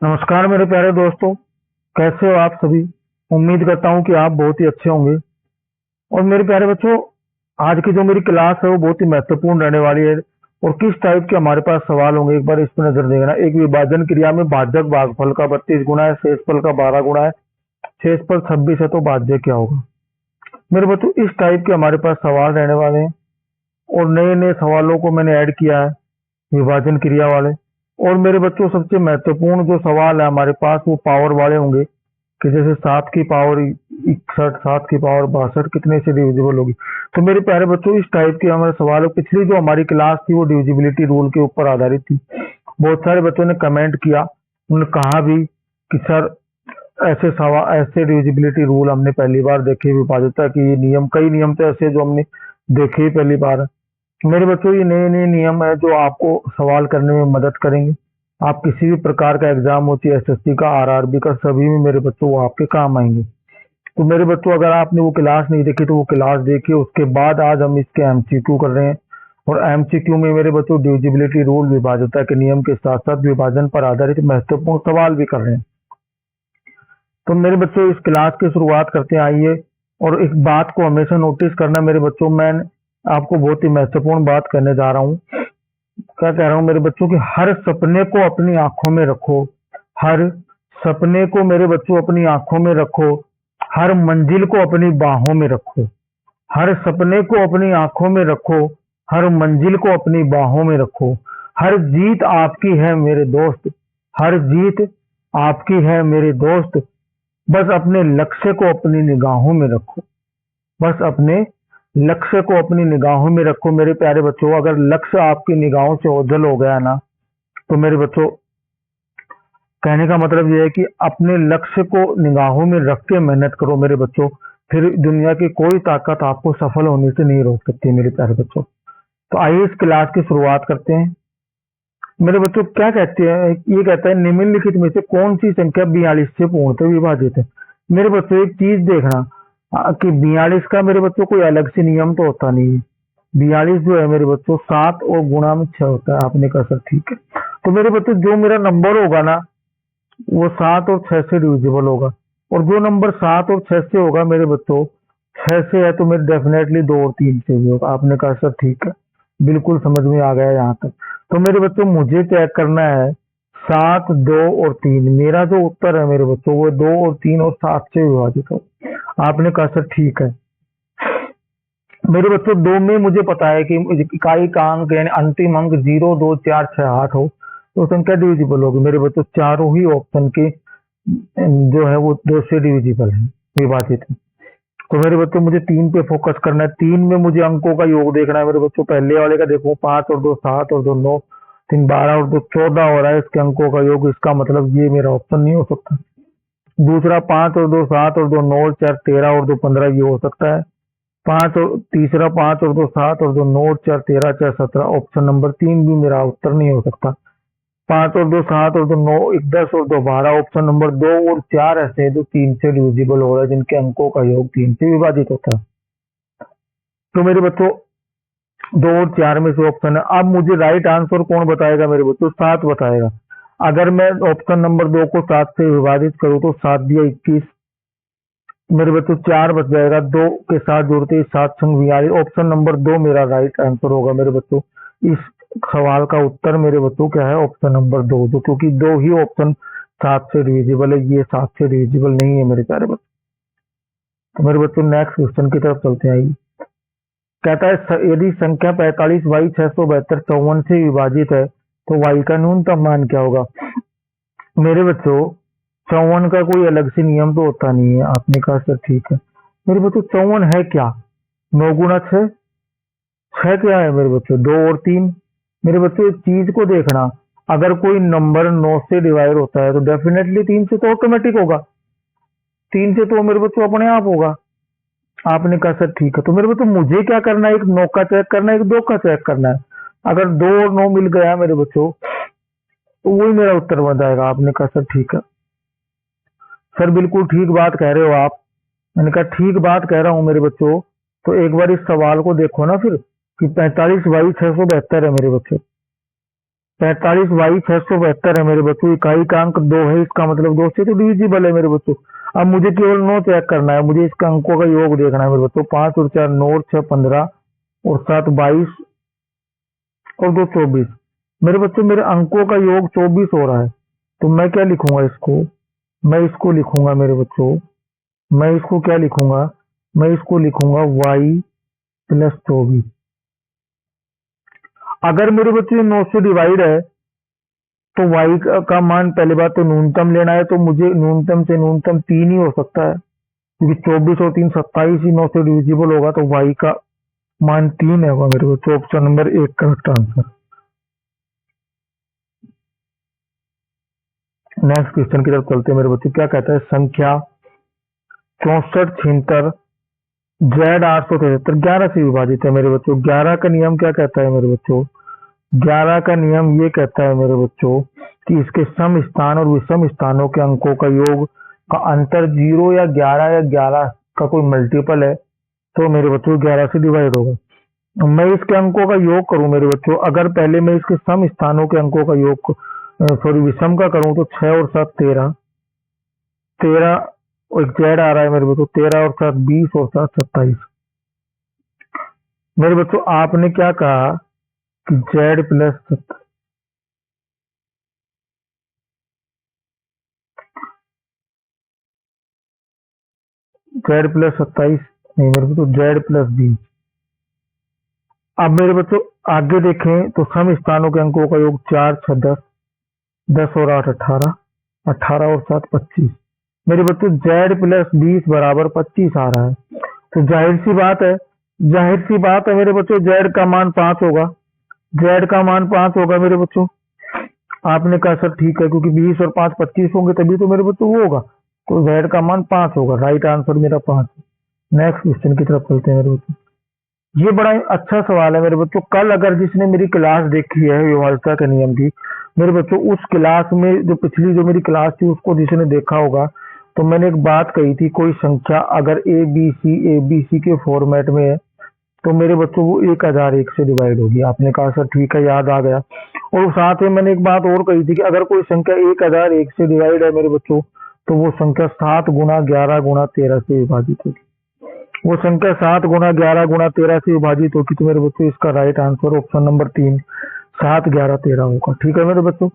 नमस्कार मेरे प्यारे दोस्तों, कैसे हो आप सभी। उम्मीद करता हूँ कि आप बहुत ही अच्छे होंगे। और मेरे प्यारे बच्चों, आज की जो मेरी क्लास है वो बहुत ही महत्वपूर्ण रहने वाली है। और किस टाइप के हमारे पास सवाल होंगे एक बार इस पर नजर देना। एक विभाजन क्रिया में भाजक भागफल का 32 गुना है, शेषफल का 12 गुना है, शेषफल 26 है, तो भाज्य क्या होगा। मेरे बच्चों, इस टाइप के हमारे पास सवाल रहने वाले हैं और नए नए सवालों को मैंने ऐड किया है विभाजन क्रिया वाले। और मेरे बच्चों, सबसे महत्वपूर्ण जो सवाल है हमारे पास वो पावर वाले होंगे कि जैसे 7 की पावर 61, 7 की पावर 62 कितने से डिविजिबल होगी। तो मेरे प्यारे बच्चों, इस टाइप के हमारे सवाल है। पिछली जो हमारी क्लास थी वो डिविजिबिलिटी रूल के ऊपर आधारित थी। बहुत सारे बच्चों ने कमेंट किया, उन्होंने कहा भी कि सर ऐसे सवाल, ऐसे डिविजिबिलिटी रूल हमने पहली बार देखे, विभाज्यता की ये नियम, कई नियम तो ऐसे जो हमने देखे ही पहली बार है। मेरे बच्चों, ये नए नए नियम है जो आपको सवाल करने में मदद करेंगे। आप किसी भी प्रकार का एग्जाम होती है, एसएससी का, आरआरबी का, सभी में मेरे बच्चों वो आपके काम आएंगे। तो मेरे बच्चों, अगर आपने वो क्लास नहीं देखी तो वो क्लास देखिए। उसके बाद आज हम इसके एमसीक्यू कर रहे हैं। और एमसीक्यू में मेरे बच्चों डिविजिबिलिटी रूल, विभाज्यता के नियम के साथ साथ विभाजन पर आधारित महत्वपूर्ण सवाल भी कर रहे हैं। तो मेरे बच्चों, इस क्लास की शुरुआत करते हैं, आइए। और एक बात को हमेशा नोटिस करना मेरे बच्चों, मैं आपको बहुत ही महत्वपूर्ण बात करने जा रहा हूँ। क्या कह रहा हूँ मेरे बच्चों कि हर सपने को अपनी आंखों में रखो। हर सपने को मेरे बच्चों अपनी आंखों में रखो। हर मंजिल को अपनी बाहों में रखो। हर सपने को अपनी आंखों में रखो। हर मंजिल को अपनी बाहों में रखो। हर जीत आपकी है मेरे दोस्त। हर जीत आपकी है मेरे दोस्त। बस अपने लक्ष्य को अपनी निगाहों में रखो। बस अपने लक्ष्य को अपनी निगाहों में रखो। मेरे प्यारे बच्चों, अगर लक्ष्य आपकी निगाहों से ओझल हो गया ना, तो मेरे बच्चों, कहने का मतलब यह है कि अपने लक्ष्य को निगाहों में रख के मेहनत करो मेरे बच्चों। फिर दुनिया की कोई ताकत आपको सफल होने से नहीं रोक सकती मेरे प्यारे बच्चों। तो आइए इस क्लास की शुरुआत करते हैं। मेरे बच्चों, क्या कहते हैं, ये कहता है निम्नलिखित में से कौन सी संख्या 42 से पूर्णतः विभाजित है। मेरे बच्चों, एक चीज देखना कि 42 का मेरे बच्चों कोई अलग से नियम तो होता नहीं है। 42 जो है मेरे बच्चों 7 और गुणा में 6 होता है। आपने कहा सर ठीक है। तो मेरे बच्चों, जो मेरा नंबर होगा ना वो 7 और 6 से डिविजिबल होगा। और जो नंबर 7 और 6 से होगा मेरे बच्चों, 6 से है तो मेरे डेफिनेटली 2 और 3 से भी होगा। आपने कहा सर ठीक है, बिल्कुल समझ में आ गया यहाँ तक। तो मेरे बच्चों, मुझे चेक करना है 7, 2 और 3। मेरा जो उत्तर है मेरे बच्चों वो 2 और 3 और 7 से विभाजित हो। आपने कहा सर ठीक है। मेरे बच्चों, 2 में मुझे पता है कि इकाई का अंक यानी अंतिम अंक 0, 2, 4, 6, 8 हो तो संख्या डिविजिबल होगी। मेरे बच्चों, चारों ही ऑप्शन के जो है वो 2 से डिविजिबल है, विभाजित है। तो मेरे बच्चों, मुझे 3 पे फोकस करना है। 3 में मुझे अंकों का योग देखना है मेरे बच्चों। पहले वाले का देखो, 5 और 2 7 और 2 9, 3 12 और 2 14 हो रहा है इसके अंकों का योग। इसका मतलब ये मेरा ऑप्शन नहीं हो सकता। दूसरा 5 और 2 7 और 2 9 और 4 13 और 2 15 ये हो सकता है। तीसरा 5 और 2 7 और 2 9 और 4 13 4 17, ऑप्शन नंबर 3 भी मेरा उत्तर नहीं हो सकता। 5 और 2 7 और 2 9 1 10 और 2 12, ऑप्शन नंबर 2 और 4 ऐसे हैं जो 3 से डिविजिबल हो रहा है, जिनके अंकों का योग 3 से विभाजित होता है। तो मेरे बच्चों, 2 और 4 में से ऑप्शन है। अब मुझे राइट आंसर कौन बताएगा मेरे बच्चों, 7 बताएगा। अगर मैं ऑप्शन नंबर 2 को 7 से विभाजित करूं तो 7 दिया 21, मेरे बच्चों 4 बच जाएगा। 2 के साथ जोड़ते ही 7 संग 42, ऑप्शन नंबर 2 मेरा राइट आंसर होगा मेरे बच्चों। इस सवाल का उत्तर मेरे बच्चों क्या है, ऑप्शन नंबर 2। जो क्योंकि 2 ही ऑप्शन 7 से डिविजिबल है, ये 7 से डिविजिबल नहीं है मेरे प्यारे बच्चों। तो मेरे बच्चों, नेक्स्ट क्वेश्चन की तरफ चलते हैं। कहता है यदि संख्या 45 y 672 54 से विभाजित है तो y का न्यूनतम मान क्या होगा। मेरे बच्चों, 54 का कोई अलग से नियम तो होता नहीं है। आपने कहा सर ठीक है। मेरे बच्चों, 54 है क्या, 9 गुना 6। 6 क्या है मेरे बच्चों, 2 और 3। मेरे बच्चों, एक चीज को देखना, अगर कोई नंबर 9 से डिवाइड होता है तो डेफिनेटली 3 से तो ऑटोमेटिक होगा। 3 से तो मेरे बच्चों अपने आप होगा। आपने कहा सर ठीक है। तो मेरे बच्चों, मुझे क्या करना है, एक 9 का चेक करना है, एक 2 का चेक करना है। अगर 2 और 9 मिल गया मेरे बच्चों तो वही मेरा उत्तर बन जाएगा। आपने कहा सर ठीक है। सर बिल्कुल ठीक बात कह रहे हो आप। मैंने कहा ठीक बात कह रहा हूँ मेरे बच्चों। तो एक बार इस सवाल को देखो ना फिर कि 45 बाई 672 है मेरे बच्चों। 45y 672 है मेरे बच्चों। इकाई का अंक 2 है, इसका मतलब 2 से तो डिविजिबल है मेरे बच्चों। अब मुझे केवल 9 चेक करना है, मुझे इसका अंकों का योग देखना है मेरे बच्चों। 5 और 4 9 और 6 15 और 7 22 और 2 24। मेरे बच्चों मेरे अंकों का योग 24 हो रहा है, तो मैं क्या लिखूंगा इसको? मैं इसको लिखूंगा मेरे बच्चों, मैं इसको क्या लिखूंगा? मैं इसको लिखूंगा y प्लस 24। अगर मेरे बच्चों 9 से डिवाइड है तो y का मान पहली बात तो न्यूनतम लेना है, तो मुझे न्यूनतम से न्यूनतम 3 ही हो सकता है, क्योंकि 24 और 3 27 ही 9 से डिविजिबल होगा, तो y का मान 3 होगा मेरे बच्चों। Option number 1 correct answer. Next question की तरफ चलते हैं मेरे बच्चों। क्या कहता है? संख्या 64 76 जेड 873 11 से विभाजित है मेरे बच्चों। 11 का नियम क्या कहता है मेरे बच्चों? 11 का नियम ये कहता है मेरे बच्चों कि इसके सम स्थान और विषम स्थानों के अंकों का योग का अंतर 0 या 11 या 11 का कोई मल्टीपल है, तो मेरे बच्चों 11 से डिवाइड होगा। मैं इसके अंकों का योग करूं मेरे बच्चों, अगर पहले मैं इसके सम स्थानों के अंकों का योग सॉरी विषम का करूं तो 6 और 7 13 13 और एक जेड आ रहा है मेरे बच्चों। 13 और 7 20 और 7 27। मेरे बच्चों आपने क्या कहा कि जेड प्लस जेड प्लस 27 नहीं मेरे बच्चों, जेड प्लस 20। अब मेरे बच्चों आगे देखें तो सम स्थानों के अंकों का योग 4 6 10 10 और 8 18 18 और 7 25। मेरे बच्चों जेड प्लस 20 बराबर 25 आ रहा है, तो जाहिर सी बात है, जाहिर सी बात है मेरे बच्चों जेड का मान 5 होगा। जेड का मान 5 होगा मेरे बच्चों। आपने कहा सर ठीक है, क्योंकि 20 और 5 25 होंगे तभी तो मेरे बच्चों वो होगा, तो जेड का मान 5 होगा। राइट आंसर मेरा 5। नेक्स्ट क्वेश्चन की तरफ चलते हैं मेरे बच्चों। ये बड़ा अच्छा सवाल है मेरे बच्चों। कल अगर जिसने मेरी क्लास देखी है व्यवस्था के नियम की, मेरे बच्चों उस क्लास में जो पिछली जो मेरी क्लास थी उसको जिसने देखा होगा, तो मैंने एक बात कही थी, कोई संख्या अगर ए बी सी के फॉर्मेट में है तो मेरे बच्चों वो 1001 से डिवाइड होगी। आपने कहा सर ठीक है, याद आ गया। और साथ में मैंने एक बात और कही थी कि अगर कोई संख्या 1001 से डिवाइड है मेरे बच्चों, तो वो संख्या 7 गुना 11 गुना 13 से विभाजित होगी। वो संख्या 7 गुना 11 गुना 13 से विभाजित होगी, तो मेरे बच्चों इसका राइट आंसर ऑप्शन नंबर 3 7 11 13 होगा। ठीक है मेरे बच्चों,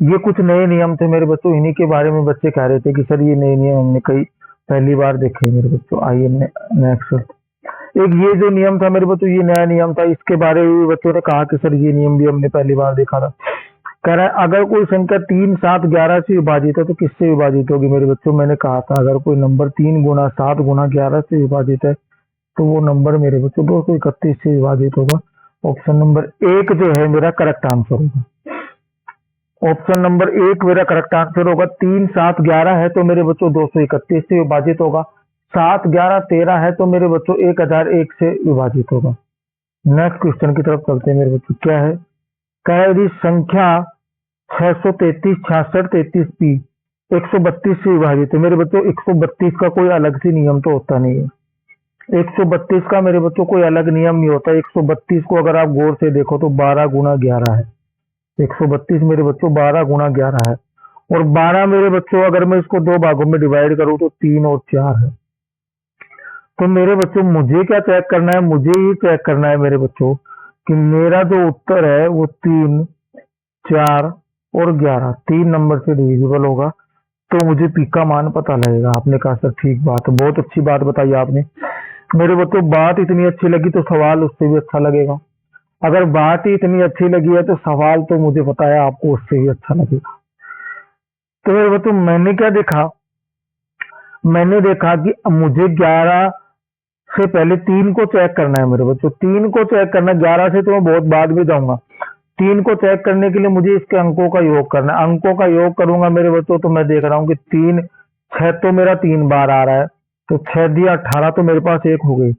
ये कुछ नए नियम थे मेरे बच्चों, इन्हीं के बारे में बच्चे कह रहे थे कि सर ये नए नियम हमने कई पहली बार देखे मेरे बच्चों। आइए नेक्स्ट। एक ये जो नियम था मेरे बच्चों, ये नया नियम था, इसके बारे में बच्चों ने कहा कि सर ये नियम भी हमने पहली बार देखा था। कह रहा है अगर कोई संख्या 3 7 11 से विभाजित है तो किससे विभाजित होगी मेरे बच्चों? मैंने कहा था अगर कोई नंबर 3 गुना 7 गुना 11 से विभाजित है तो वो नंबर मेरे बच्चों 231 से विभाजित होगा। ऑप्शन नंबर 1 जो है मेरा करेक्ट आंसर होगा। ऑप्शन नंबर 1 मेरा करेक्ट आंसर होगा। 3 7 11 है तो मेरे बच्चों 231 से विभाजित होगा। 7 11 13 है तो मेरे बच्चों 1001 से विभाजित होगा। नेक्स्ट क्वेश्चन की तरफ चलते हैं मेरे बच्चों। क्या है? क्या है? यदि संख्या 633 66 33 पी 132 से विभाजित है मेरे बच्चों। 132 का कोई अलग से नियम तो होता नहीं है। 132 का मेरे बच्चों कोई अलग नियम नहीं होता। 132 को अगर आप गौर से देखो तो 12 गुना 11 है। 132 मेरे बच्चों 12 गुना 11 है, और 12 मेरे बच्चों अगर मैं इसको दो भागों में डिवाइड करूं तो 3 और 4 है। तो मेरे बच्चों मुझे क्या चेक करना है? मुझे ये चेक करना है मेरे बच्चों कि मेरा जो उत्तर है वो 3 4 और 11 3 नंबर से डिविजिबल होगा, तो मुझे पी का मान पता लगेगा। आपने कहा सर ठीक बात है, बहुत अच्छी बात बताई आपने मेरे बच्चों। बात इतनी अच्छी लगी तो सवाल उससे भी अच्छा लगेगा। अगर बात ही इतनी अच्छी लगी है तो सवाल तो मुझे पता है आपको उससे भी अच्छा लगेगा। तो मेरे बच्चों मैंने क्या देखा? मैंने देखा कि मुझे 11 से पहले 3 को चेक करना है मेरे बच्चों। 3 को चेक करना है, 11 से तो मैं बहुत बाद में जाऊंगा। 3 को चेक करने के लिए मुझे इसके अंकों का योग करना है। अंकों का योग करूंगा मेरे बच्चों तो मैं देख रहा हूँ कि 3 6 तो मेरा 3 बार आ रहा है, तो 6 दिया 18 तो मेरे पास 1 हो गई।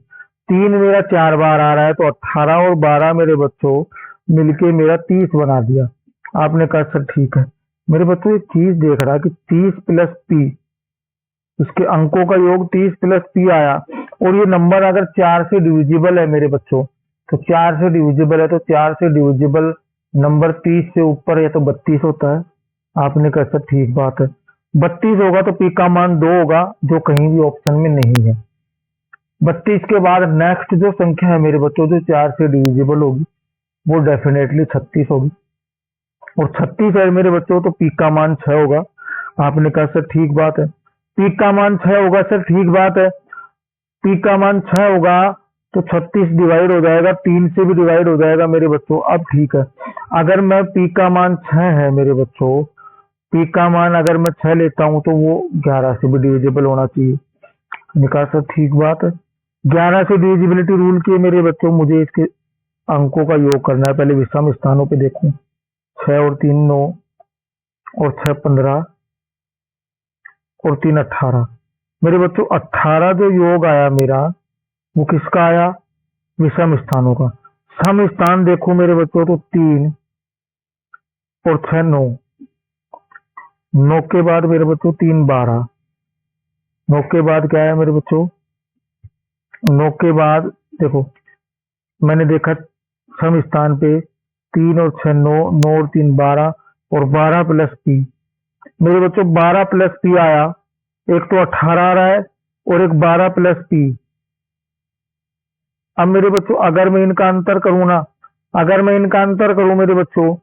3 मेरा 4 बार आ रहा है, तो 18 और 12 मेरे बच्चों मिलके मेरा 30 बना दिया। आपने कहा सर ठीक है। मेरे बच्चों एक चीज देख रहा कि 30 प्लस पी, इसके अंकों का योग 30 प्लस पी आया, और ये नंबर अगर 4 से डिविजिबल है मेरे बच्चों, तो 4 से डिविजिबल है, तो 4 से डिविजिबल नंबर 30 से ऊपर है तो 32 होता है। आपने कहा सर ठीक बात है, 32 होगा तो पी का मान 2 होगा, जो कहीं भी ऑप्शन में नहीं है। 32 के बाद नेक्स्ट जो संख्या है मेरे बच्चों जो 4 से डिविजिबल होगी वो डेफिनेटली 36 होगी, और 36 है मेरे बच्चों तो पी का मान 6 होगा। आपने कहा सर ठीक बात है, पी का मान 6 होगा, सर ठीक बात है, पी का मान 6 होगा तो 36 डिवाइड हो जाएगा, 3 से भी डिवाइड हो जाएगा मेरे बच्चों। अब ठीक है, अगर मैं पी का मान 6 है मेरे बच्चों, पी का मान अगर मैं 6 लेता हूं तो वो 11 से भी डिविजिबल होना चाहिए। निकाल सर ठीक बात है, 11 से डिविजिबिलिटी रूल के मेरे बच्चों मुझे इसके अंकों का योग करना है। पहले विषम स्थानों पे देखूं, 6 और 3 9, और 6 15, और 3 18। मेरे बच्चों 18 जो योग आया मेरा वो किसका आया? विषम स्थानों का। सम स्थान देखो मेरे बच्चों तो 3 और 6 9, 9 के बाद मेरे बच्चों 3 12, 9 के बाद क्या है मेरे बच्चों? 9 के बाद देखो मैंने देखा सम स्थान पे 3 और 6 9, 9 और 3 12, और 12 प्लस पी। मेरे बच्चों 12 प्लस पी आया, एक तो 18 आ रहा है और एक 12 प्लस पी। अब मेरे बच्चों अगर मैं इनका अंतर करूं ना, अगर मैं इनका अंतर करूं मेरे बच्चों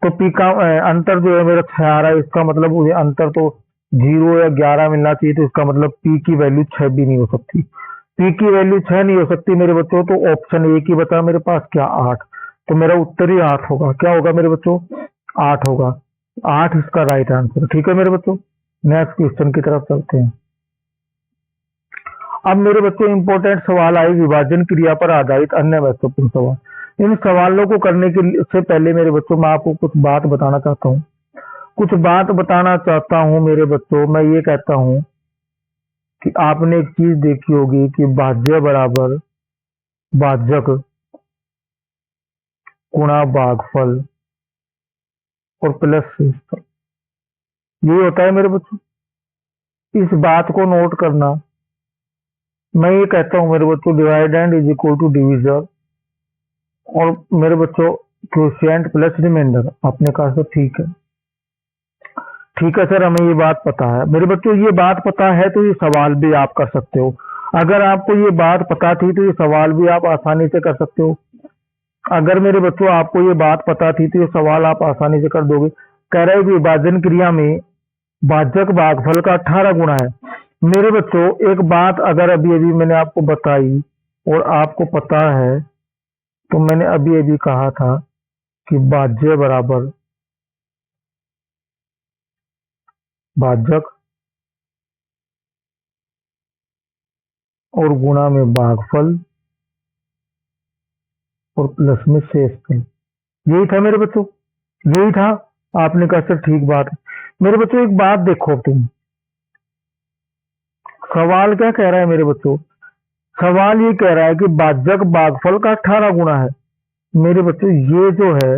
तो पी का अंतर जो है मेरा 6 आ रहा है, इसका मतलब मुझे अंतर तो 0 या 11 मिलना चाहिए, तो इसका मतलब पी की वैल्यू 6 भी नहीं हो सकती। पी की वैल्यू 6 नहीं हो सकती मेरे बच्चों, तो ऑप्शन ए की बता मेरे पास क्या 8, तो मेरा उत्तर ही 8 होगा। क्या होगा मेरे बच्चों? 8 होगा, 8 इसका राइट आंसर। ठीक है मेरे बच्चों, नेक्स्ट क्वेश्चन की तरफ चलते हैं। अब मेरे बच्चों इंपॉर्टेंट सवाल आए विभाजन क्रिया पर आधारित अन्य महत्वपूर्ण सवाल। इन सवालों को करने के से पहले मेरे बच्चों मैं आपको कुछ बात बताना चाहता हूँ, कुछ बात बताना चाहता हूँ मेरे बच्चों। मैं ये कहता हूँ कि आपने एक चीज देखी होगी कि भाज्य बराबर भाजक गुणा भागफल और प्लस शेषफल, ये होता है मेरे बच्चों। इस बात को नोट करना। मैं ये कहता हूँ मेरे बच्चों dividend is equal to division, और मेरे बच्चों क्वोशिएंट प्लस रिमाइंडर। आपने कहा सर ठीक है, ठीक है सर हमें ये बात पता है। मेरे बच्चों ये बात पता है तो ये सवाल भी आप कर सकते हो। अगर आपको ये बात पता थी तो ये सवाल भी आप आसानी से कर सकते हो। अगर मेरे बच्चों आपको ये बात पता थी तो ये सवाल आप आसानी से कर दोगे। कह रहे विभाजन क्रिया में भाजक भागफल का 18 गुना है। मेरे बच्चों एक बात अगर अभी अभी मैंने आपको बताई और आपको पता है, तो मैंने अभी अभी कहा था कि भाज्य बराबर भाजक और गुणा में भागफल और प्लस में शेषफल। यही था मेरे बच्चों, यही था। आपने कहा सर ठीक बात है। मेरे बच्चों एक बात देखो, तुम सवाल क्या कह रहा है मेरे बच्चों? सवाल ये कह रहा है कि भाजक भागफल का 18 गुना है। मेरे बच्चों ये जो है,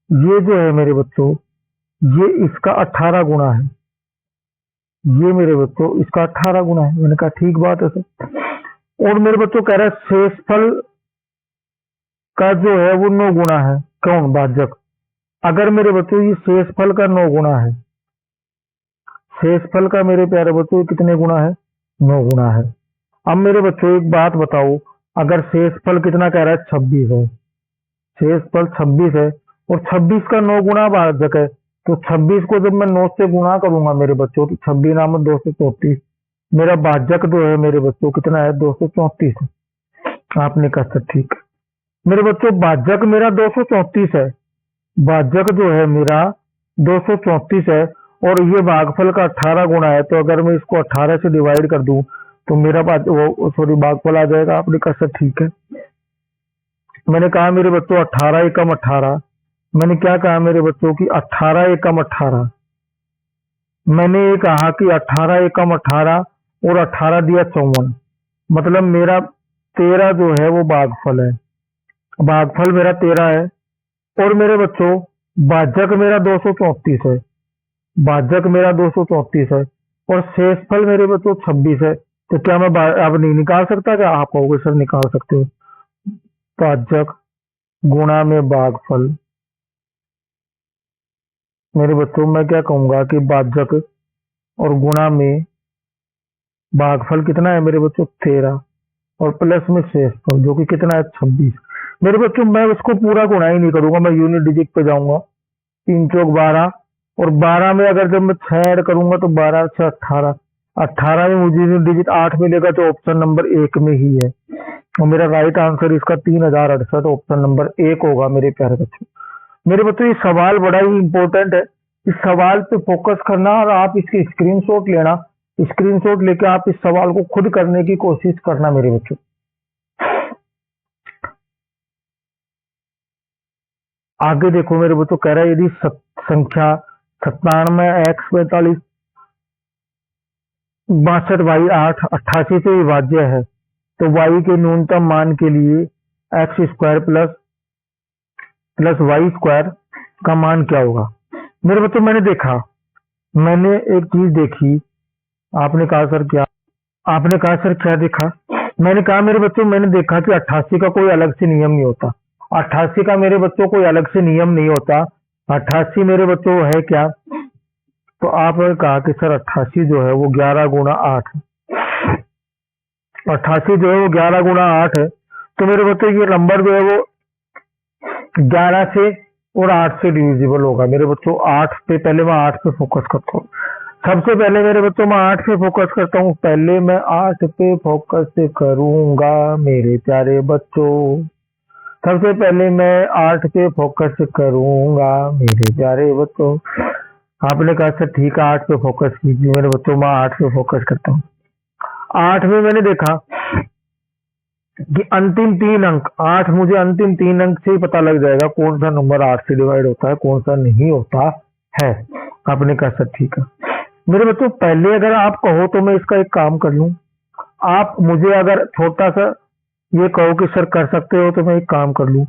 ये जो है मेरे बच्चों, ये इसका 18 गुना है। ये मेरे बच्चों इसका 18 गुना है। मैंने कहा ठीक बात है सर। और मेरे बच्चों कह रहा है शेषफल का जो है वो 9 गुना है। कौन? भाजक। अगर मेरे बच्चों ये शेषफल का 9 गुना है, शेषफल का मेरे प्यारे बच्चों कितने गुना है? 9 गुना है। अब मेरे बच्चों एक बात बताओ, अगर शेषफल कितना कह रहा है? 26 है। शेषफल 26 है और 26 का 9 गुना भाजक है, तो 26 को जब मैं 9 से गुणा करूंगा मेरे बच्चों तो 26 नाम 234, मेरा भाजक जो है मेरे बच्चों कितना है? 234 है। आपने कहा सर ठीक है। मेरे बच्चों भाजक मेरा 234 है, भाजक जो है मेरा 234 है, और ये भागफल का 18 गुना है। तो अगर मैं इसको 18 से डिवाइड कर दूं तो मेरा भागफल आ जाएगा। आपने कहा सर ठीक है। मैंने कहा मेरे बच्चों 18 एकम 18, मैंने क्या कहा मेरे बच्चों की 18 एकम 18, मैंने ये कहा कि 18 एकम 18 और 18 दिया 54, मतलब मेरा 13 जो है वो भागफल है। भागफल मेरा 13 है। और मेरे बच्चों भाजक मेरा 234 है, भाजक मेरा 234 है, और शेषफल मेरे बच्चों 26 है। तो क्या मैं अब नहीं निकाल सकता? क्या आप कहोगे सर निकाल सकते हो? भाजक गुणा में भागफल। मेरे बच्चों मैं क्या कहूंगा कि भाजक और गुणा में भागफल कितना है मेरे बच्चों 13 और प्लस में शेषफल जो कि कितना है 26। मेरे बच्चों मैं उसको पूरा गुणा ही नहीं करूंगा, मैं यूनिट डिजिट पे जाऊंगा। 3 चौक 12 और 12 में अगर जब मैं 6 ऐड करूंगा तो 12 से 18, 18 में मुझे यूनिट डिजिट 8 मिलेगा तो ऑप्शन नंबर 1 में ही है और मेरा राइट आंसर इसका 3068 ऑप्शन नंबर 1 होगा मेरे प्यारे बच्चों। मेरे बच्चों ये सवाल बड़ा ही इंपॉर्टेंट है, इस सवाल पे फोकस करना और आप इसकी स्क्रीनशॉट लेना, स्क्रीनशॉट लेके आप इस सवाल को खुद करने की कोशिश करना मेरे बच्चों। आगे देखो मेरे बच्चों, कह रहा है यदि संख्या 97 x 45 62 y 8 88 से विभाज्य है तो y के न्यूनतम मान के लिए x square plus Y square का मान क्या होगा। मेरे बच्चों मैंने एक चीज देखी, आपने कहा सर क्या, आपने कहा सर क्या देखा, मैंने कहा मेरे बच्चों मैंने देखा कि 88 का कोई अलग से नियम नहीं होता। 88 का मेरे बच्चों कोई अलग से नियम नहीं होता। 88 मेरे बच्चों है क्या, तो आपने कहा कि सर 88 जो है वो 11 गुणा 8, 88 जो है वो 11 गुणा 8 है। तो मेरे बच्चों ये नंबर जो है वो 11 से और 8 से डिविजिबल होगा। मेरे बच्चों 8 पे, पहले मैं 8 पे फोकस करता हूँ। सबसे पहले मेरे बच्चों मैं 8 पे फोकस करता हूँ, पहले मैं 8 पे फोकस करूंगा मेरे प्यारे बच्चों। सबसे पहले मैं 8 पे फोकस करूंगा मेरे प्यारे बच्चों। आपने कहा सर ठीक है 8 पे फोकस कीजिए। मेरे बच्चों मैं 8 पे फोकस करता हूँ। 8 में मैंने देखा कि अंतिम 3 अंक 8, मुझे अंतिम 3 अंक से ही पता लग जाएगा कौन सा नंबर 8 से डिवाइड होता है कौन सा नहीं होता है। आपने कहा सर ठीक है। मेरे बच्चों पहले अगर आप कहो तो मैं इसका एक काम कर लूं, आप मुझे अगर छोटा सा ये कहो कि सर कर सकते हो तो मैं एक काम कर लूं,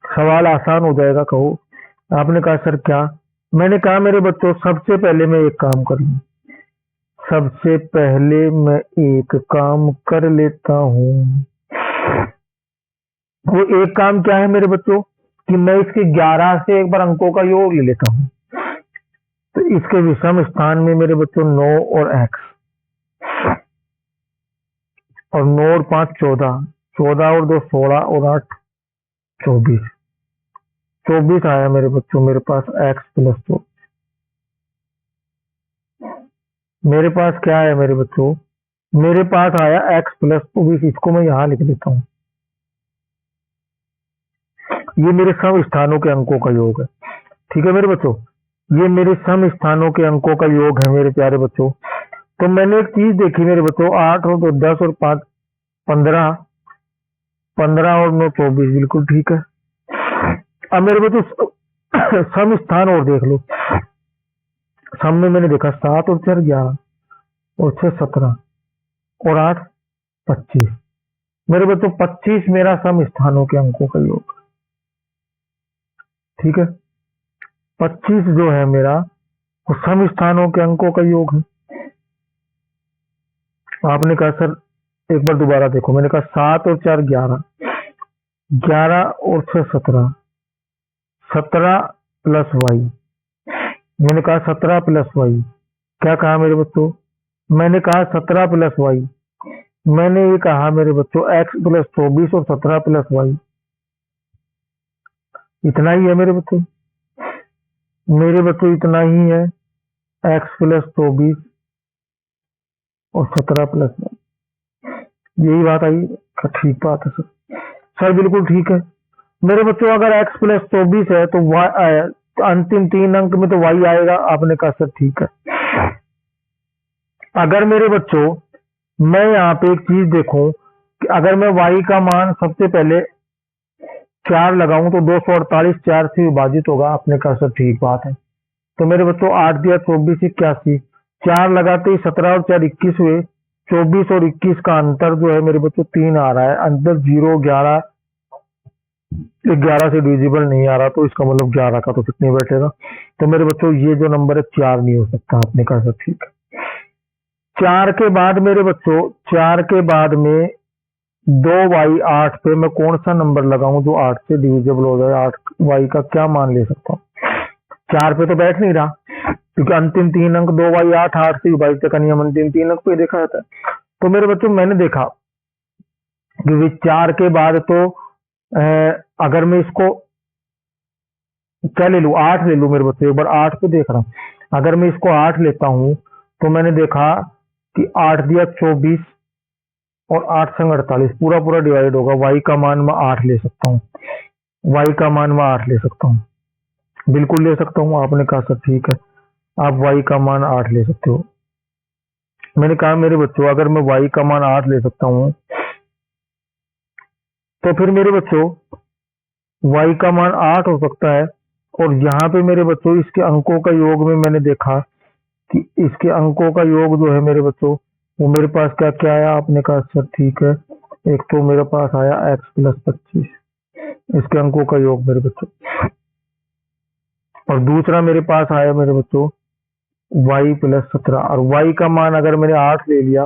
सवाल आसान हो जाएगा, कहो। आपने कहा सर क्या, मैंने कहा मेरे बच्चों सबसे पहले मैं एक काम कर लूं, सबसे पहले मैं एक काम कर लेता हूं। वो एक काम क्या है मेरे बच्चों कि मैं इसके 11 से एक बार अंकों का योग ले लेता हूं। तो इसके विषम स्थान में मेरे बच्चों 9 और x और 9 और 5 14, 14 और 2 16 और 8 24, 24 आया मेरे बच्चों मेरे पास x प्लस 2। मेरे पास क्या है मेरे बच्चों, मेरे पास आया x प्लस 24। इसको मैं यहां लिख देता हूं, ये मेरे सम स्थानों के अंकों का योग है। ठीक है मेरे बच्चों, ये मेरे सम स्थानों के अंकों का योग है मेरे प्यारे बच्चों। तो मैंने एक चीज देखी मेरे बच्चों, 8 और 2 10 और 5 15, 15 और 9 24, बिल्कुल ठीक है। अब मेरे बच्चों सम स्थान और देख लो, सम में मैंने देखा 7 और 4 11 और 6 17 और 8 25। मेरे बच्चों 25 मेरा सम स्थानों के अंकों का योग। ठीक है, 25 जो है मेरा वो सम स्थानों के अंकों का योग है। आपने कहा सर एक बार दोबारा देखो, मैंने कहा 7 और 4 11, 11 और 6 17, 17 प्लस वाई। मैंने कहा 17 प्लस वाई, क्या कहा मेरे बच्चों, मैंने कहा 17 प्लस वाई। मैंने ये कहा मेरे बच्चों x प्लस 24 और 17 प्लस वाई, इतना ही है मेरे बच्चों। मेरे बच्चों इतना ही है, x प्लस 24 और 17 प्लस वाई, यही बात आई। ठीक बात है सर, सर बिल्कुल ठीक है। मेरे बच्चों अगर x प्लस 24 है तो y अंतिम 3 अंक में तो y आएगा। आपने कहा सर ठीक है। अगर मेरे बच्चों मैं यहाँ पे एक चीज देखूं कि अगर मैं y का मान सबसे पहले 4 लगाऊं तो 248 4 से विभाजित होगा। आपने कहा सर ठीक बात है। तो मेरे बच्चों 8 दिया 24 81, 4 लगाते ही 17 और 4 21 हुए, 24 और 21 का अंतर जो है मेरे बच्चों 3 आ रहा है, अंतर 0 11, 11 से डिविजिबल नहीं आ रहा, तो इसका मतलब 11 का तो कितने बैठेगा। तो मेरे बच्चों ये जो नंबर है 4 नहीं हो सकता। आपने कहा सर ठीक है। 4 के बाद मेरे बच्चों 4 के बाद में 2y8 पे मैं कौन सा नंबर लगाऊं जो 8 से डिविजिबल हो जाए? 8y का क्या मान ले सकता हूँ? 4 पे तो बैठ नहीं रहा, क्योंकि अंतिम 3 अंक 2y8, 8 से विभाजित का नियम अंतिम 3 अंक पे देखा जाता है। तो मेरे बच्चों मैंने देखा कि 4 के बाद तो अगर मैं इसको क्या ले लूं, 8 ले लूं मेरे बच्चों, एक बार 8 पे देख रहा हूं। अगर मैं इसको 8 लेता हूं तो मैंने देखा कि 8 दिया 24 और 8 संग 48, पूरा पूरा डिवाइड होगा। y का मान मैं 8 ले सकता हूँ, y का मान मैं 8 ले सकता हूँ, बिल्कुल ले सकता हूँ। आपने कहा सर ठीक है, आप y का मान 8 ले सकते हो। मैंने कहा मेरे बच्चों अगर मैं y का मान 8 ले सकता हूँ तो फिर मेरे बच्चों y का मान 8 हो सकता है। और यहाँ पे मेरे बच्चों इसके अंकों का योग में मैंने देखा कि इसके अंकों का योग जो है मेरे बच्चों, वो मेरे पास क्या क्या आया? आपने कहा सर ठीक है, एक तो मेरे पास आया x प्लस 25, इसके अंकों का योग मेरे बच्चों, और दूसरा मेरे पास आया मेरे बच्चों y प्लस 17। और y का मान अगर मैंने 8 ले लिया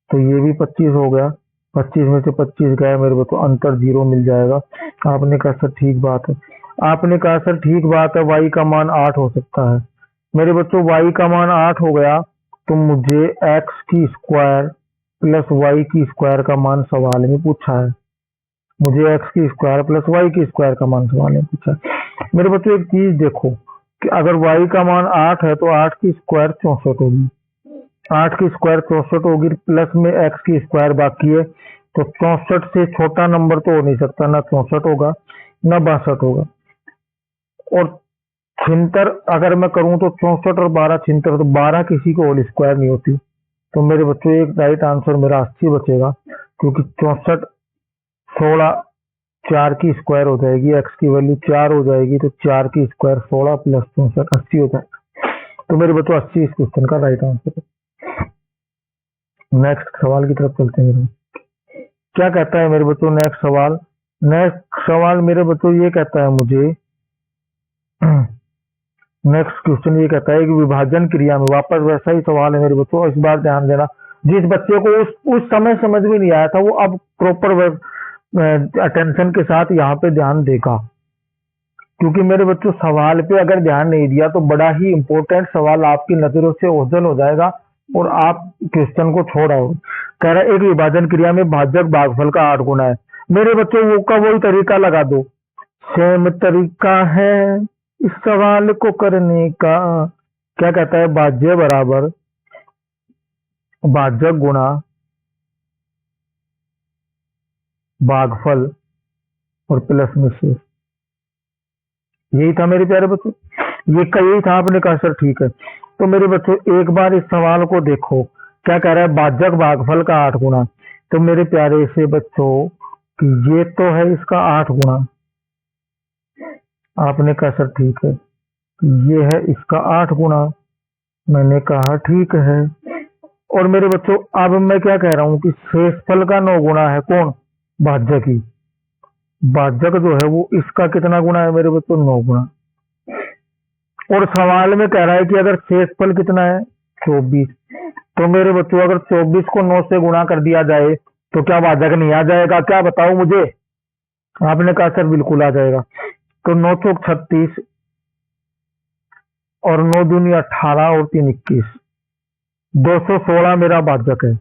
तो ये भी 25 हो गया, 25 में से 25 गया मेरे बच्चों, अंतर 0 मिल जाएगा। आपने कहा सर ठीक बात है, आपने कहा सर ठीक बात है, y का मान 8 हो सकता है। मेरे बच्चों y का मान 8 हो गया तो मुझे x की स्क्वायर प्लस y की स्क्वायर का मान सवाल में पूछा है, मुझे x की स्क्वायर प्लस y की स्क्वायर का मान सवाल में पूछा है। मेरे बच्चों एक चीज देखो कि अगर y का मान 8 है तो 8 की स्क्वायर 64 होगी, 8 की स्क्वायर 64 होगी, प्लस में x की स्क्वायर बाकी है, तो 64 से छोटा नंबर तो हो नहीं सकता, ना 64 होगा ना 62 होगा। और छिहत्तर अगर मैं करूं तो 64 और 12 छिहत्तर, तो 12 किसी को होल स्क्वायर नहीं होती। तो मेरे बच्चों एक राइट आंसर मेरा 80 बचेगा, क्योंकि 64 16 4 की स्क्वायर हो जाएगी, x की वैल्यू 4 हो जाएगी, तो 4 की स्क्वायर 16 प्लस 64 80 हो जाएगा। तो मेरे बच्चों 80 इस क्वेश्चन का राइट आंसर है। नेक्स्ट सवाल की तरफ चलते हैं। क्या कहता है मेरे बच्चों नेक्स्ट सवाल? नेक्स्ट सवाल मेरे बच्चों ये कहता है मुझे, नेक्स्ट क्वेश्चन ये कहता है कि विभाजन क्रिया में, वापस वैसा ही सवाल है मेरे बच्चों, इस बार ध्यान देना। जिस बच्चे को उस समय समझ में नहीं आया था वो अब प्रॉपर अटेंशन के साथ यहाँ पे ध्यान देगा, क्योंकि मेरे बच्चों सवाल पे अगर ध्यान नहीं दिया तो बड़ा ही इंपॉर्टेंट सवाल आपकी नजरों से ओझल हो जाएगा और आप क्वेश्चन को छोड़ आओगे। कह रहा है एक विभाजन क्रिया में भाजक भागफल का 8 गुना है। मेरे बच्चों वो का वही तरीका लगा दो, सेम तरीका है इस सवाल को करने का। क्या कहता है? भाज्य बराबर भाजक गुणा भागफल और प्लस में शेष। यही था मेरे प्यारे बच्चों, ये का यही था। आपने कहा सर ठीक है। तो मेरे बच्चों एक बार इस सवाल को देखो, क्या कह रहा है? भाजक भागफल का 8 गुना। तो मेरे प्यारे से बच्चों ये तो है इसका 8 गुना। आपने कहा सर ठीक है, ये है इसका 8 गुना। मैंने कहा ठीक है। और मेरे बच्चों अब मैं क्या कह रहा हूं कि शेषफल का 9 गुना है। कौन? भाजक ही। भाजक जो है वो इसका कितना गुना है मेरे बच्चों? 9 गुना। और सवाल में कह रहा है कि अगर शेषफल कितना है? 24। तो मेरे बच्चों अगर 24 को 9 से गुणा कर दिया जाए तो क्या भाजक नहीं आ जाएगा? क्या बताओ मुझे? आपने कहा सर बिल्कुल आ जाएगा। तो 9 चौक 36 और 9 दूनी 18 और 3 21, 216 मेरा भाजक है।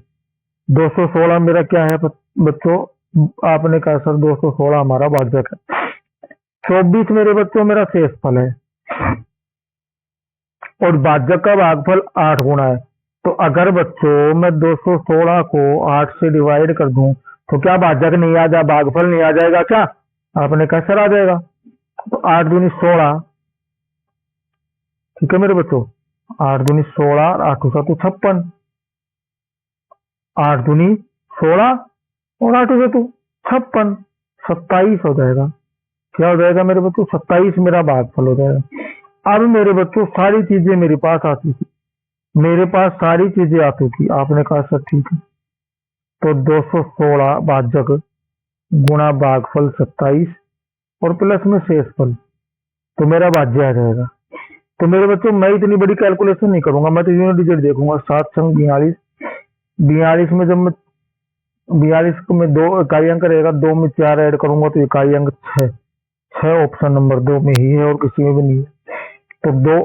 216 मेरा क्या है बच्चों? आपने कहा सर 216 हमारा भाजक है। 24 मेरे बच्चों मेरा शेषफल है और भाजक का भागफल 8 गुना है। तो अगर बच्चों मैं 216 को 8 से डिवाइड कर दूं तो क्या भाजक नहीं आ जा, भागफल नहीं आ जाएगा क्या? आपने कहा सर आ जाएगा। तो 8 दूनी 16, ठीक है मेरे बच्चों, 8 दूनी 16 और 8 तो 56, 8 दूनी 16 और 8 तो 56, 27 हो जाएगा। क्या हो जाएगा मेरे बच्चों? 27 मेरा भागफल हो जाएगा। अब मेरे बच्चों सारी चीजें मेरे पास आती थी, मेरे पास सारी चीजें आती थी। आपने कहा सर ठीक है। तो 216 भाजक गुणा भागफल 27 और प्लस में शेषफल, तो मेरा भाज्य आ जाएगा। तो मेरे बच्चों मैं इतनी बड़ी कैलकुलेशन नहीं करूंगा, मैं तो यूनिट डिजिट देखूंगा। 7 संग 42, 42 में जब मैं 42 में 2 इकाई अंक रहेगा, 2 में 4 ऐड करूंगा तो इकाई अंक 6। 6 ऑप्शन नंबर 2 में ही है और किसी में भी नहीं है। तो 2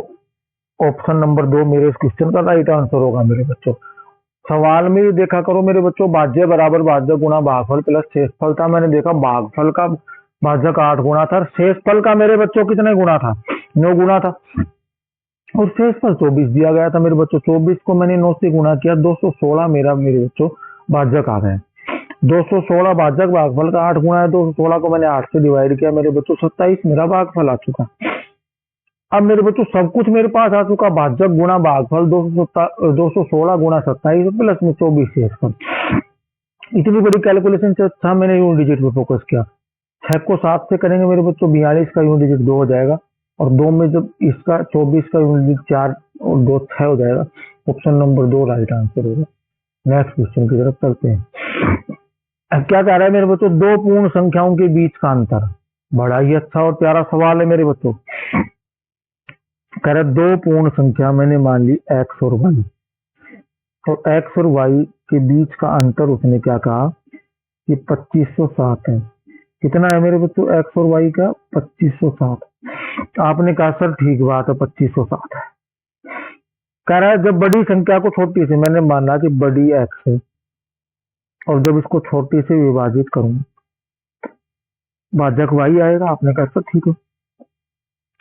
ऑप्शन नंबर 2 मेरे इस क्वेश्चन का राइट आंसर होगा मेरे बच्चों। सवाल में ही देखा करो मेरे बच्चों, भाज्य बराबर भाजक गुणा भागफल प्लस शेषफल था। मैंने देखा भागफल का भाजक 8 गुना था, शेषफल का मेरे बच्चों कितने गुना था, 9 गुना था, और शेषफल 24 दिया गया था मेरे बच्चों। 24 को मैंने 9 से गुना किया, 216 मेरा मेरे बच्चों भाजक आ गए। 216 भाजक भागफल का 8 गुना है, 216 को मैंने 8 से डिवाइड किया मेरे बच्चों, 27 मेरा भागफल आ चुका। अब मेरे बच्चों सब कुछ मेरे पास आ चुका, भाजक गुणा भागफल 216 गुणा 27 प्लस में 24 शेषफल। इतनी बड़ी कैलकुलेशन से अच्छा मैंने यूनिट डिजिट पे फोकस किया। 6 को 7 से करेंगे मेरे बच्चों, 42 का यूनिट डिजिट 2 हो जाएगा, और 2 में जब इसका 24 का यूनिट डिजिट 4 और 2 6 हो जाएगा। ऑप्शन नंबर 2 राइट आंसर होगा। नेक्स्ट क्वेश्चन की तरफ चलते हैं। अब क्या कह रहा है मेरे बच्चों, दो पूर्ण संख्याओं के बीच का अंतर। बड़ा ही अच्छा और प्यारा सवाल है मेरे बच्चों। कह रहा है दो पूर्ण संख्या मैंने मान ली x और y, तो x और y के बीच का अंतर उसने क्या कहा कि 2507 है। कितना है मेरे बच्चों x और y का, 2507। आपने कहा सर ठीक बात है 2507 है। कह रहा है जब बड़ी संख्या को छोटी से, मैंने माना कि बड़ी x है, और जब इसको छोटी से विभाजित करूंगा भाजक y आएगा। आपने कहा सर ठीक है,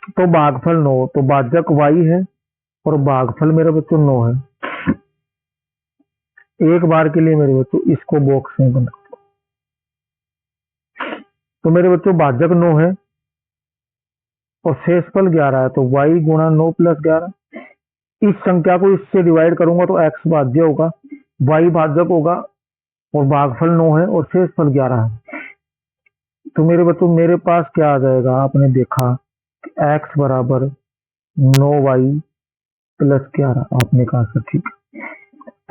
तो भागफल 9, तो भाजक y है और भागफल मेरे बच्चों 9 है। एक बार के लिए मेरे बच्चों इसको बॉक्स में बना, तो मेरे बच्चों भाजक 9 है और शेषफल 11 है, तो y गुणा 9 प्लस 11। इस संख्या को इससे डिवाइड करूंगा तो x भाज्य होगा, y भाजक होगा, और भागफल 9 है और शेषफल 11 है। तो मेरे बच्चों मेरे पास क्या आ जाएगा, आपने देखा x बराबर 9y प्लस 11। आपने कहा सर ठीक है।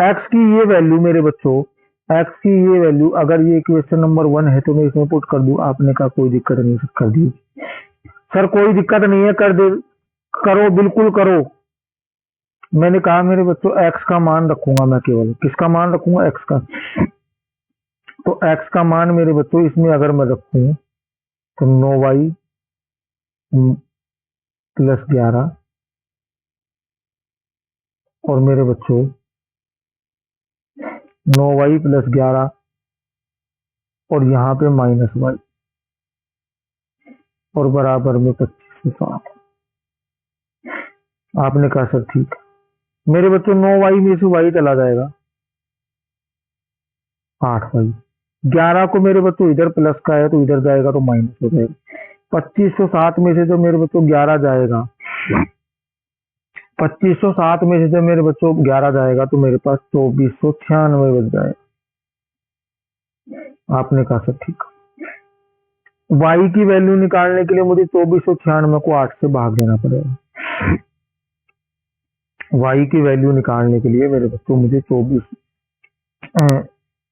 x की ये वैल्यू मेरे बच्चों, x की ये वैल्यू अगर ये इक्वेशन नंबर 1 है तो मैं इसमें पुट कर दूं। आपने कहा कोई दिक्कत नहीं, कर दी सर, कोई दिक्कत नहीं है, कर दे, करो बिल्कुल करो। मैंने कहा मेरे बच्चों x का मान रखूंगा मैं, केवल किसका मान रखूंगा, x का। तो x का मान मेरे बच्चों इसमें अगर मैं रखूं तो 9y प्लस 11, और मेरे बच्चों 9y प्लस 11 और यहाँ पे माइनस y, और बराबर में 2507। आपने कहा सर ठीक है। मेरे बच्चों 9y में से y चला जाएगा, 8y। 11 को मेरे बच्चों इधर प्लस का है तो इधर जाएगा तो माइनस हो जाएगा। 2507 में से जो मेरे बच्चों 11 जाएगा, 2507 में से जब मेरे बच्चों 11 जाएगा तो मेरे पास 2496 बच जाएगा। आपने कहा सर ठीक। y की वैल्यू निकालने के लिए मुझे 2496 को 8 से भाग देना पड़ेगा। y की वैल्यू निकालने के लिए मेरे बच्चों मुझे 24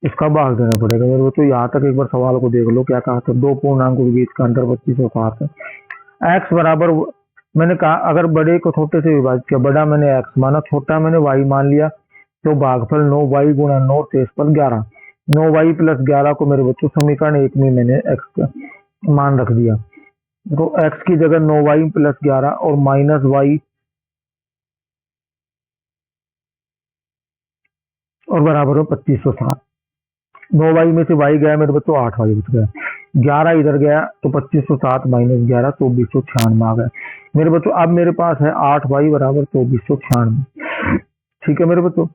इसका भाग देना पड़ेगा। मेरे बच्चों यहाँ तक एक बार सवाल को देख लो, क्या कहा था, दो पूर्णांकों के बीच का अंतर 2507 है। x बराबर, मैंने कहा अगर बड़े को छोटे से विभाजित किया, बड़ा मैंने x माना, छोटा मैंने y मान लिया, तो भागफल 9y गुणा 9 शेषफल 11। 9y प्लस 11 को मेरे बच्चों समीकरण 1 में मैंने x का मान रख दिया, तो x की जगह 9y प्लस 11 और माइनस y और बराबर हो 2507। 9y में से y गया मेरे बच्चों, 8y बच गया, 11 इधर गया तो 2507 माइनस 11 2496 आ गया मेरे बच्चों। अब मेरे पास है 8y बराबर 2496। ठीक है मेरे बच्चों।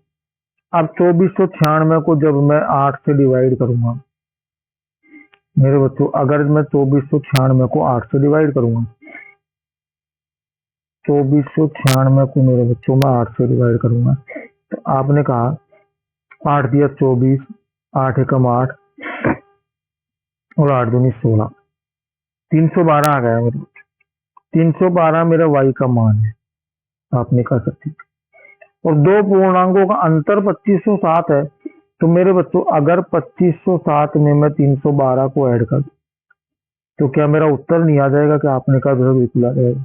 अब 2496 को जब मैं 8 से डिवाइड करूंगा मेरे बच्चों, अगर मैं 2496 को 8 से डिवाइड करूंगा, 2496 को मेरे बच्चों मैं 8 से डिवाइड करूंगा, तो आपने कहा 8 दिया 24, 8 एकम 8 और 8 दूनी 16, 312 आ गया मेरे बच्चों। 312 मेरा y का मान है। आपने कहा सकती, और दो पूर्णांकों का अंतर 2507 है, तो मेरे बच्चों अगर 2507 में मैं 312 को ऐड कर, तो क्या मेरा उत्तर नहीं आ जाएगा? क्या आपने कहा सर बिल्कुल आ जाएगा।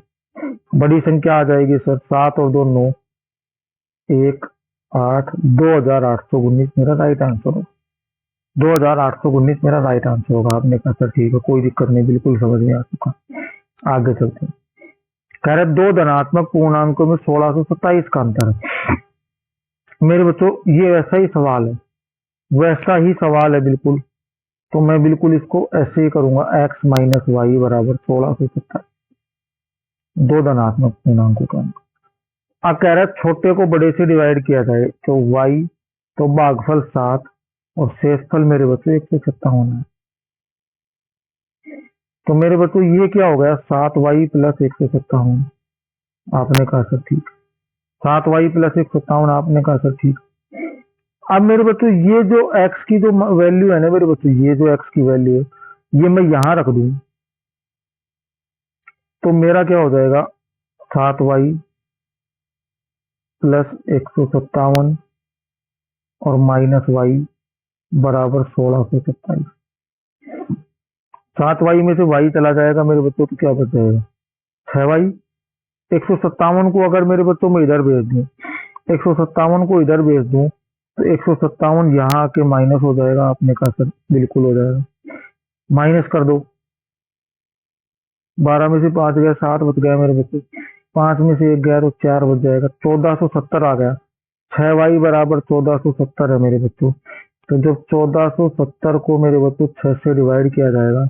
बड़ी संख्या आ जाएगी सर, 7 और 2 9, 1 8, 2819 मेरा राइट आंसर है। 2819 मेरा राइट आंसर होगा। आपने कहा सर ठीक है, कोई दिक्कत नहीं, बिल्कुल समझ में आ चुका। आगे चलते हैं। कह रहे दो धनात्मक पूर्णांकों में 1627 का अंतर है। मेरे बच्चों ये वैसा ही सवाल है, वैसा ही सवाल है बिल्कुल। तो मैं बिल्कुल इसको ऐसे ही करूंगा, x माइनस वाई बराबर 1627, दो धनात्मक पूर्णांकों का अंक। अब कह रहा है छोटे को बड़े से डिवाइड किया जाए तो y, तो भागफल 7 और शेषफल मेरे बच्चों 157 है। तो मेरे बच्चों ये क्या हो गया, 7y प्लस 157। आपने कहा सर ठीक। 7y प्लस 157, आपने कहा सर ठीक। अब मेरे बच्चों ये जो x की जो वैल्यू है ना मेरे बच्चों, ये जो x की वैल्यू है ये मैं यहां रख दूं तो मेरा क्या हो जाएगा, 7y प्लस 157 और माइनस वाई बराबर 1627। 7y में से y चला जाएगा मेरे बच्चों, तो क्या बच जाएगा 6y। 157 को अगर मेरे बच्चों में इधर भेज दूं, 157 को इधर भेज दूं तो 157 यहाँ आके माइनस हो जाएगा। आपने कहा सर बिल्कुल हो जाएगा, माइनस कर दो। 12 में से 5 गया, 7 बच गया मेरे बच्चे। 5 में से 1 गया तो 4 बच जाएगा, 1470 आ गया। 6y बराबर 1470 है मेरे बच्चों। तो जब 1470 को मेरे बच्चों 6 से डिवाइड किया जाएगा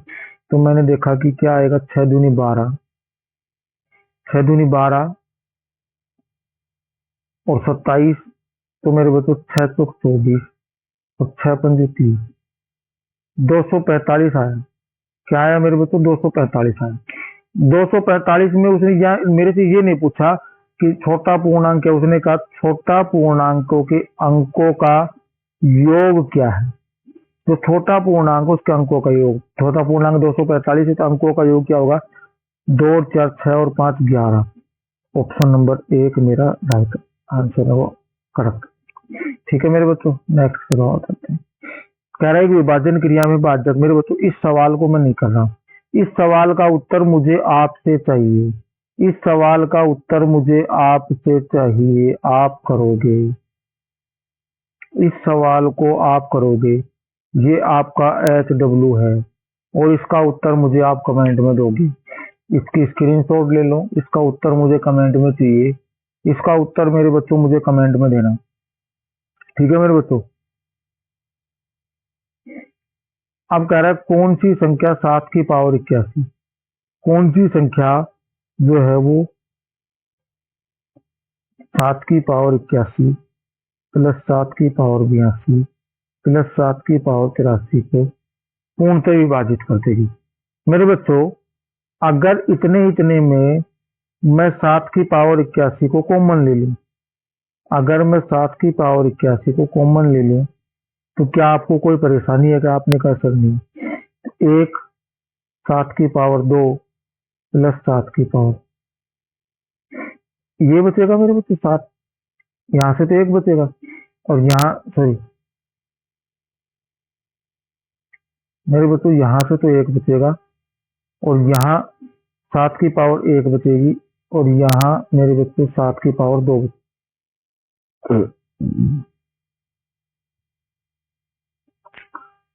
तो मैंने देखा कि क्या आएगा, 6 दूनी 12, 6 दूनी 12 और 27, तो मेरे बच्चों 6 चौक 24 और 6 पंजे 30, 245 आया। क्या आया मेरे बच्चों, 245 आया। 245 में उसने मेरे से ये नहीं पूछा कि छोटा पूर्णांक क्या, उसने कहा छोटा पूर्णांकों के अंकों का योग क्या है। तो छोटा पूर्णांक उसके अंकों का योग, छोटा पूर्णांक 245 है तो अंकों का योग क्या होगा, 2 और 4 6 और 5 11। ऑप्शन नंबर 1 मेरा राइट आंसर है, वो करेक्ट। ठीक है मेरे बच्चों, नेक्स्ट सवाल करते हैं। कह रहा है कि विभाजन क्रिया में भाजक, मेरे बच्चों इस सवाल को मैं नहीं कर रहा हूं, इस सवाल का उत्तर मुझे आपसे चाहिए, इस सवाल का उत्तर मुझे आपसे चाहिए। आप करोगे, इस सवाल को आप करोगे, ये आपका HW है और इसका उत्तर मुझे आप कमेंट में दोगे। इसकी स्क्रीनशॉट ले लो, इसका उत्तर मुझे कमेंट में चाहिए, इसका उत्तर मेरे बच्चों मुझे कमेंट में देना। ठीक है मेरे बच्चों। अब कह रहा है कौन सी संख्या 7 की पावर 81, कौन सी संख्या जो है वो 7 की पावर 81 प्लस 7 की पावर 82 प्लस 7 की पावर 83 को पूर्णतः विभाजित कर देगी। मेरे बच्चों अगर इतने इतने में मैं 7 की पावर 81 को कॉमन ले लूं, अगर मैं 7 की पावर 81 को कॉमन ले लूं तो क्या आपको कोई परेशानी है? क्या आपने कहा सर नहीं। 1 7 की पावर 2 प्लस 7 की पावर, ये बचेगा मेरे बच्चे 7, यहाँ से तो 1 बचेगा और यहाँ सॉरी मेरे बच्चों यहाँ से तो 1 बचेगा और यहाँ 7 की पावर 1 बचेगी और यहाँ मेरे बच्चों 7 की पावर 2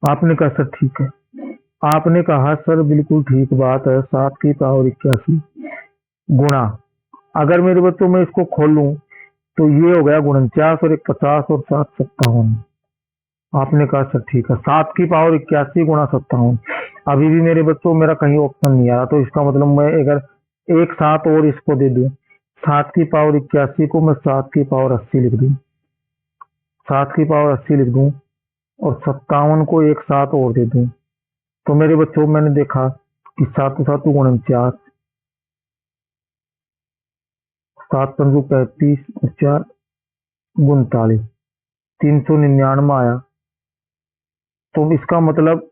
आपने कहा सर ठीक है, आपने कहा सर बिल्कुल ठीक बात है। 7 की पावर 81 गुणा, अगर मेरे बच्चों में इसको खोलूं तो ये हो गया 49 और 1 50 और 7 57। आपने कहा सर ठीक है, 7 की पावर 81 गुणा 57। अभी भी मेरे बच्चों मेरा कहीं ऑप्शन नहीं आ रहा, तो इसका मतलब मैं अगर एक 7 और इसको दे दूं, 7 की पावर 81 को मैं 7 की पावर 80 लिख दूं, 7 की पावर 80 लिख दूं और 57 को एक 7 और दे दूं, तो मेरे बच्चों मैंने देखा कि 7 7 49, 7 पंजू 35 और 4 39, 399 आया। तो इसका मतलब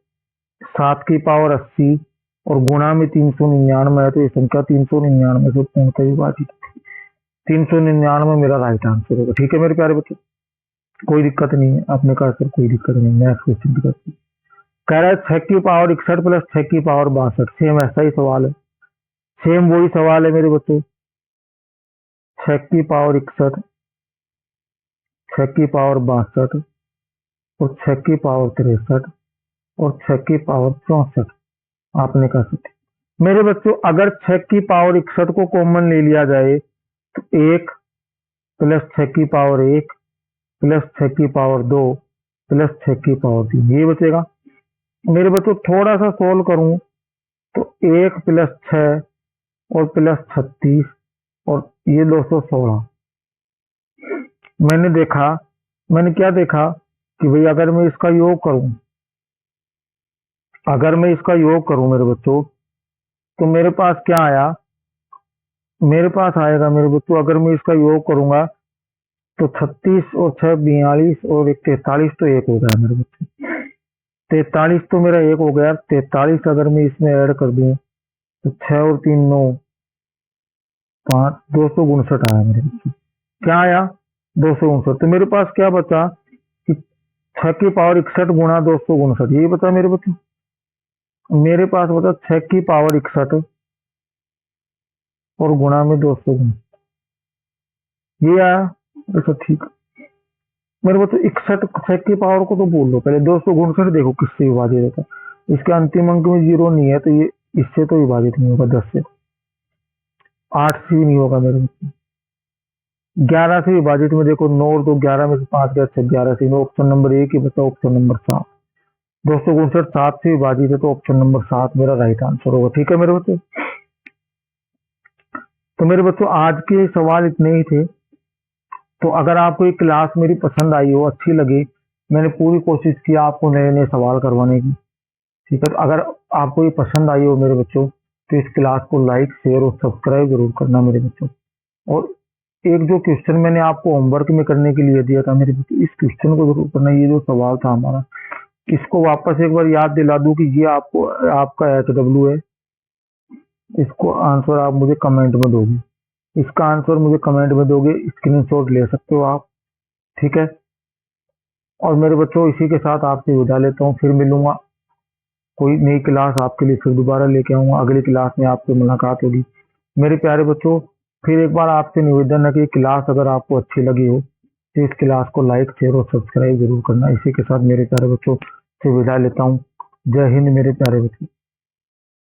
7 की पावर 80 और गुणा में 399 है, तो ये संख्या 399 से पूर्णतः विभाजित, 399 मेरा राइट आंसर होगा। ठीक है मेरे प्यारे बच्चे, कोई दिक्कत नहीं है। आपने कहा सर कोई दिक्कत नहीं, नेक्स्ट क्वेश्चन करते हैं। कह रहा है 6 की पावर 61 प्लस 6 की पावर 62, सेम ऐसा ही सवाल है, सेम वही सवाल है मेरे बच्चों। 6 की पावर 61, 6 की पावर 62 और 6 की पावर 63 और 6 की पावर 64 आपने कहा सकते। मेरे बच्चों अगर 6 की पावर 61 को कॉमन ले लिया जाए तो 1 प्लस 6 की पावर 1 प्लस 6 की पावर 2 प्लस 6 की पावर 3 ये बचेगा। मेरे बच्चों थोड़ा सा सोल्व करूं तो 1 प्लस 6 और प्लस 36 और ये 216। मैंने क्या देखा कि भाई अगर मैं इसका योग करूं मेरे बच्चों तो मेरे पास क्या आया, मेरे पास आएगा मेरे बच्चों अगर मैं इसका योग करूंगा तो 36 और 6 42 और 1 43 तो एक हो गया मेरे बच्चों। 43 तो मेरा एक हो गया। 43 अगर मैं इसमें ऐड कर दूं तो 6 और 3 9 5 259 आया मेरे बच्चों। क्या आया 259। तो मेरे पास क्या बचा कि 6 की पावर 61 गुणा 259 ये बचा मेरे बच्चों। मेरे पास बचा 6 की पावर 61 और गुणा में 259 ये आया। अच्छा ठीक मेरे बच्चों 61 6 की पावर को तो बोल लो पहले। 259 देखो किससे विभाजित होता है, इसके अंतिम अंक में 0 नहीं है तो ये इससे तो विभाजित नहीं होगा। 10 से 8 से भी नहीं होगा मेरे बच्चों। 11 से विभाजित में देखो 9 और 2 11 में से 5 गया 6 11 से ऑप्शन नंबर 1 ही बचा, ऑप्शन नंबर 7। 259 7 से विभाजित है तो ऑप्शन नंबर 7 मेरा राइट आंसर होगा। ठीक है मेरे बच्चों। तो मेरे बच्चों आज के सवाल इतने ही थे। तो अगर आपको ये क्लास मेरी पसंद आई हो, अच्छी लगी, मैंने पूरी कोशिश की आपको नए नए सवाल करवाने की। ठीक है तो अगर आपको ये पसंद आई हो मेरे बच्चों तो इस क्लास को लाइक शेयर और सब्सक्राइब जरूर करना मेरे बच्चों। और एक जो क्वेश्चन मैंने आपको होमवर्क में करने के लिए दिया था मेरे बच्चों, इस क्वेश्चन को जरूर करना। ये जो सवाल था हमारा, इसको वापस एक बार याद दिला दूं कि ये आपको आपका HW है। इसको आंसर आप मुझे कमेंट में दोगे, इसका आंसर मुझे कमेंट में दोगे, स्क्रीनशॉट ले सकते हो आप। ठीक है और मेरे बच्चों इसी के साथ आपसे विदा लेता हूँ। फिर मिलूंगा कोई नई क्लास आपके लिए, फिर दोबारा लेके आऊंगा। अगली क्लास में आपसे मुलाकात होगी मेरे प्यारे बच्चों। फिर एक बार आपसे निवेदन है कि क्लास अगर आपको अच्छी लगी हो तो इस क्लास को लाइक शेयर और सब्सक्राइब जरूर करना। इसी के साथ मेरे प्यारे बच्चों से विदा लेता हूँ। जय हिंद मेरे प्यारे बच्चों।